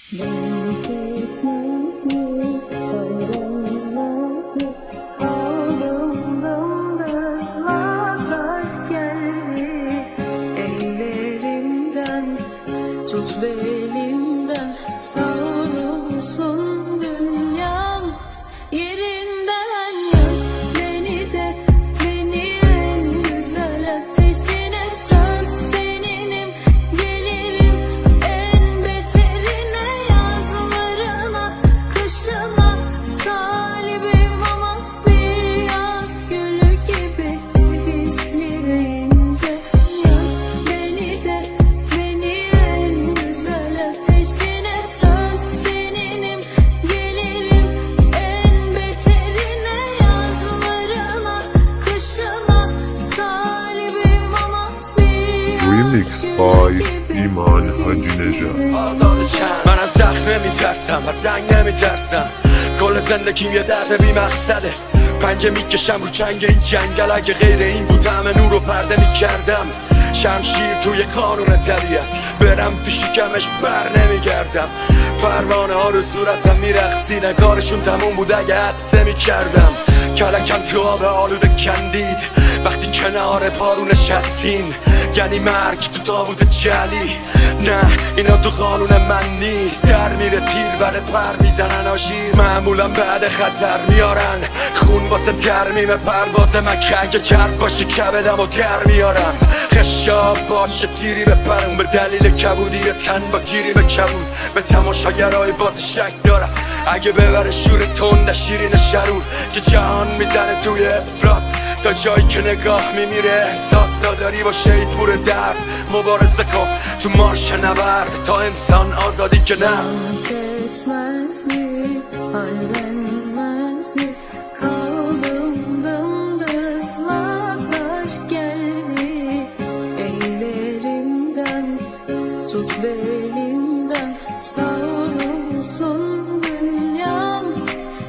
Tut belimden, savrulsun dünyam yerinden. Yak beni de, beni en güzel ateşine. Söz seninim, gelirim en beterine. Yazlarına, kışına talibim ama bir yaz gülü gibi hisli ve ince. Yak beni de, Remix by ایمان حاجی نژاد. آزاد چند من از زخم نمیترسم، از جنگ نمیترسم. کل زندگیم یه درد بی مقصده. پنجه میکشم رو چنگ این جنگل. اگه غیر این بود همه نور رو پرده میکردم. شمشیر توی قانون طبیعت، برم تو شکمش بر نمیگردم. پروانه ها رو صورتم میرقصیدن، کارشون تموم بود اگه حدسه میکردم. کلکم تو آب آلوده کندید وقتی کنار پارو نشستین. یعنی مرگ تو تابوت جلی. نه اینا تو قانون من نیست. در میره تیر وره پر میزنن آشیر. معمولا بعد خطر میارن خون واسه ترمیم پرواز من. که اگه جرد باشه کبدم و در میارم. خشاب باشه تیری به پرون به دلیل کبودی تن با گیری به کبود. به تماشاگرای باز شک دارم اگه ببره شور تند شیرین شرور. که جهان میزنه توی افراد تا جایی که نگاه میمیره. احساس داری با شی پور درد. مبارزه کن تو مارش نبرد تا انسان آزادی که نه. Dans etmez mi, hallenmez mi? Kaldım dımdız, yaklaş geldi ellerimden. Tut belimden, savrulsun dünyam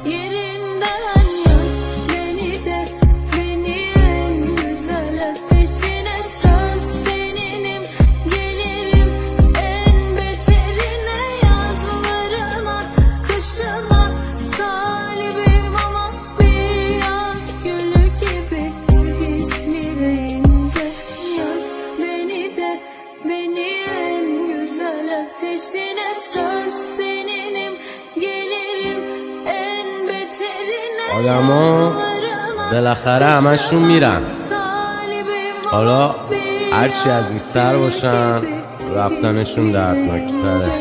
yerinden. Yak beni de, beni en güzel ateşine. Söz seninim, gelirim en beterine. Yazlarına, kışına talibim ama bir yaz gülü gibi hisli ve ince. Yak beni de, beni en güzel ateşine. Söz seninim, gelirim en beterine. آدما بالاخره همشون میرن. حالا هرچی عزیزتر باشن رفتنشون دردناکتره.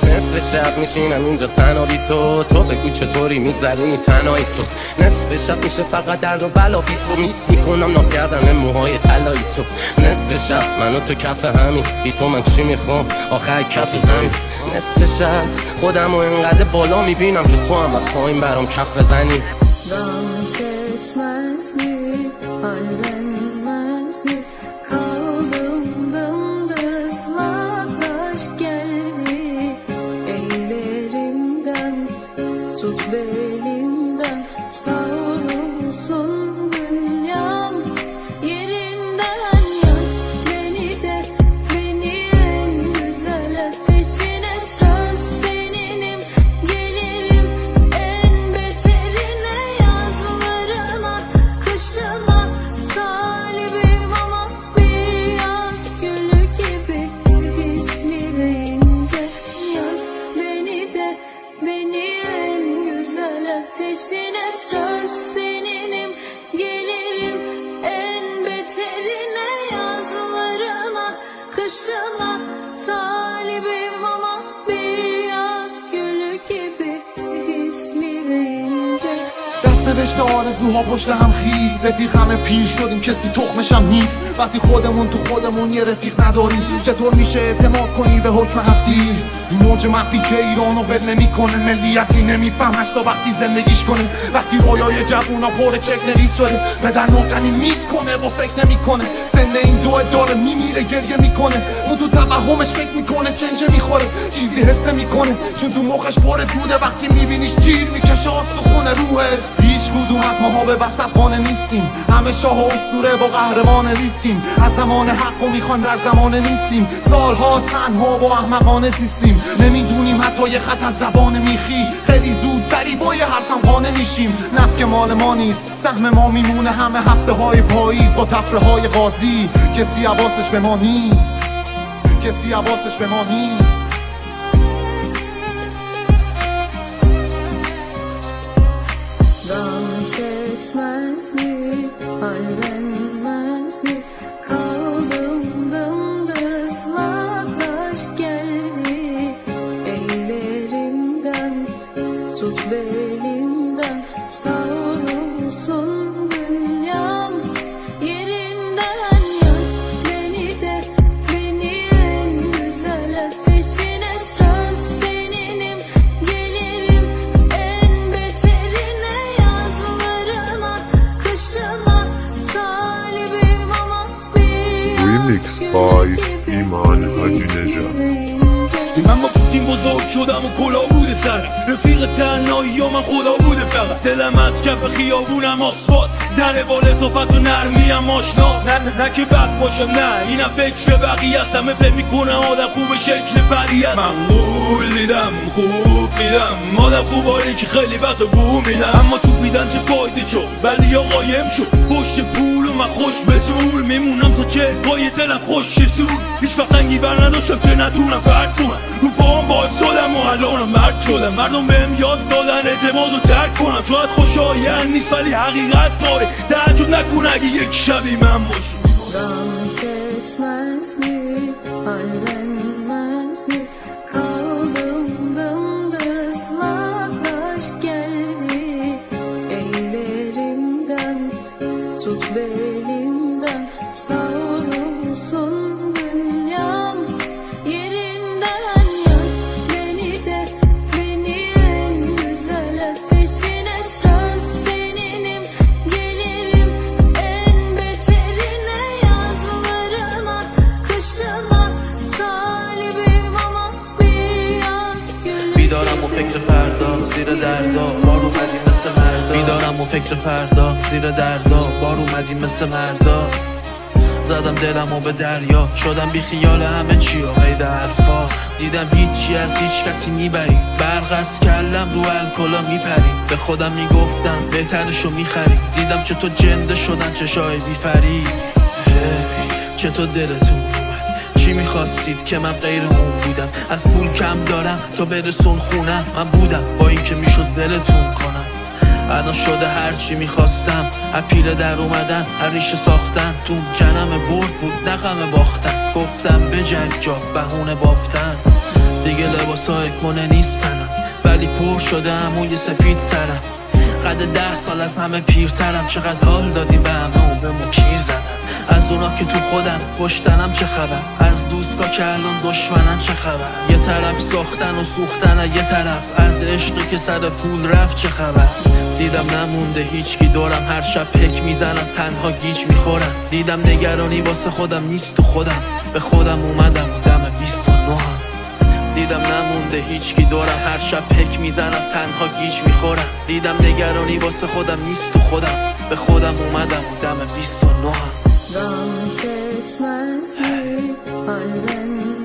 نصف شب میشینم اینجا تنها بی تو. تو بگو چطوری میگذرونی تنهایی تو. نصف شب میشه فقط درد و بلا بی تو. میس میکنم ناز کردن موهای طلایی تو. نصف شب منو تو کف همین بی تو من چی میخوام آخر کف زمین. نصف شب خودم و اینقدر بالا میبینم که تو هم از پایین برام کف بزنی. Dans etmez mi, hallenmez mi? Kaldım dımdız, yaklaş geldi ellerimden. Tut belimden, savrulsun dünyam yerinden. Yak beni de, beni en güzel ateşine. Söz seninim, gelirim en beterine. Yazlarına, kışına talibim ama bir yaz gülü gibi hisli ve ince. Yak beni de, beni en güzel ateşine. Söz seninim, gelirim en beterine. Yazlarına, kışına talibim ama bir yaz gülü gibi hisli ve ince. دست نوشته آرزوها پشت هم خیز. رفیق همه پیر شدیم کسی تخمشم نیست. وقتی خودمون تو خودمون یه رفیق نداریم چطور میشه اعتماد کنی به حکم هفتیر؟ این موج مخفی که ایرانو ول نمیکنه. ملیتی نمیفهمش تا وقتی زندگیش کنه. وقتی رویای جوونا پر چک نویس شده بدن ناتنی میکنه و فکر نمیکنه. سن این دو داره میمیره گریه میکنه. اون تو توهمش فکر میکنه چنجه میخوره. چیزی حس نمیکنه چون تو مخش پر دوده. وقتی میبینیش تیر میکشه استخونه روحت. هیچ کدوم از ماها به وسط خانه نیستیم. همه شاه و اسطوره با قهرمان ریسکیم. از زمان حق و میخوان در زمان نیستیم. سالها تنها و احمقانه زیستیم. نمیدونیم حتی یه خط از زبان میخی خیلی زود سری با یه حرفم قانع میشیم. نفک مال ما نیست، سهم ما میمونه همه هفته های پاییز با تفره های قاضی. کسی حواسش به ما نیست، کسی حواسش به ما نیست. Dans etmez mi, hallenmez mi? Kaldım dımdız vaklaş geldi. Ellerimden tut belimden, savrulsun dünyam. Yerinden yak beni de, beni en güzel ateşine. Söz seninim, gelirim en beterine. Yazlarına, kışına talibim ama bir Remix by ایمان حاجی نژاد. من با پوتین بزرگ شدم و کلا بوده سر رفیق تنهایی یا من خدا بوده فقط. دلم از کف خیابونم آسفالت، در بال طفت و نرمیم آشنا. نه که بد باشم، نه اینم فکر بقیه است. همه فکر میکنه آدم خوب شکل پری است. من قول دیدم خوب میدم، آدم خوبایی که خیلی وقت بو میدم. اما تو بیدن چه فایده شد ولی یا قایم شد پشت پول و من خوش به طول میمونم تا چه پای دلم خوش سود. هیچ وقت سنگی بر نداشتم که نتونم پرد کنم رو پاهم باعث شدم و الانم مرد شدم. مردم بهم یاد دادن اعتماد رو ترک کنم. شاید خوشایند نیست ولی حقیقت داره. تعجب نکن اگه یک شبی من باشی. Dans etmez mi, hallenmez mi? Kaldım dımdız vaklaş geldi. Ellerimden tut belimden, savrulsun dünyam. Yerinden yak beni de, beni en güzel ateşine. Söz seninim, gelirim en beterine. Yazlarına, kışına talibim ama bir yaz gülü. بیدارم و فکر فردا زیر دردا بار اومدی مثل مردا. بیدارم و فکر فردا زیر دردا بار اومدی مثل مردا. زدم دلمو به دریا، شدم بی خیال همه چی و قید حرفا. دیدم هیچی از هیچ کسی نیبری، برق از کلم رو الکلا میپری. به خودم میگفتم بهترشو میخری. دیدم چطور جنده شدن چشای بی فری. چطور دلتون اومد، چی میخواستید که من غیر اون بودم؟ از پول کم دارم تا برسون خونم. من بودم با این که میشد ولتون کنم. الان شده هر چی میخواستم، اپیله در اومدن، هر ریشه ساختن. تو جنم برد بود نه غم باختن. گفتم به جنگ جا بهونه بافتن. دیگه لباسای کنه نیستنم ولی پر شده عموی سفید سرم. قد 10 سال از همه پیرترم. چقدر حال دادی به همه و به مو کیر زدم. از اونا که تو خودم کشتنم چه خبر، از دوستا که الان دشمنن چه خبر. یه طرف ساختن و سوختن، یه طرف از عشقی که سر پول رفت چه خبر. دیدم نمونده هیچکی دورم، هر شب پک میزنم تنها گیج میخورم. دیدم نگرانی واسه خودم نیست تو خودم، به خودم اومدم و دم 29 هم. دیدم نمونده هیچکی دورم، هر شب پک میزنم تنها گیج میخورم. دیدم نگرانی واسه خودم نیست تو خودم، به خودم اومدم و دم 29 هم. Dans etmez mi, hallenmez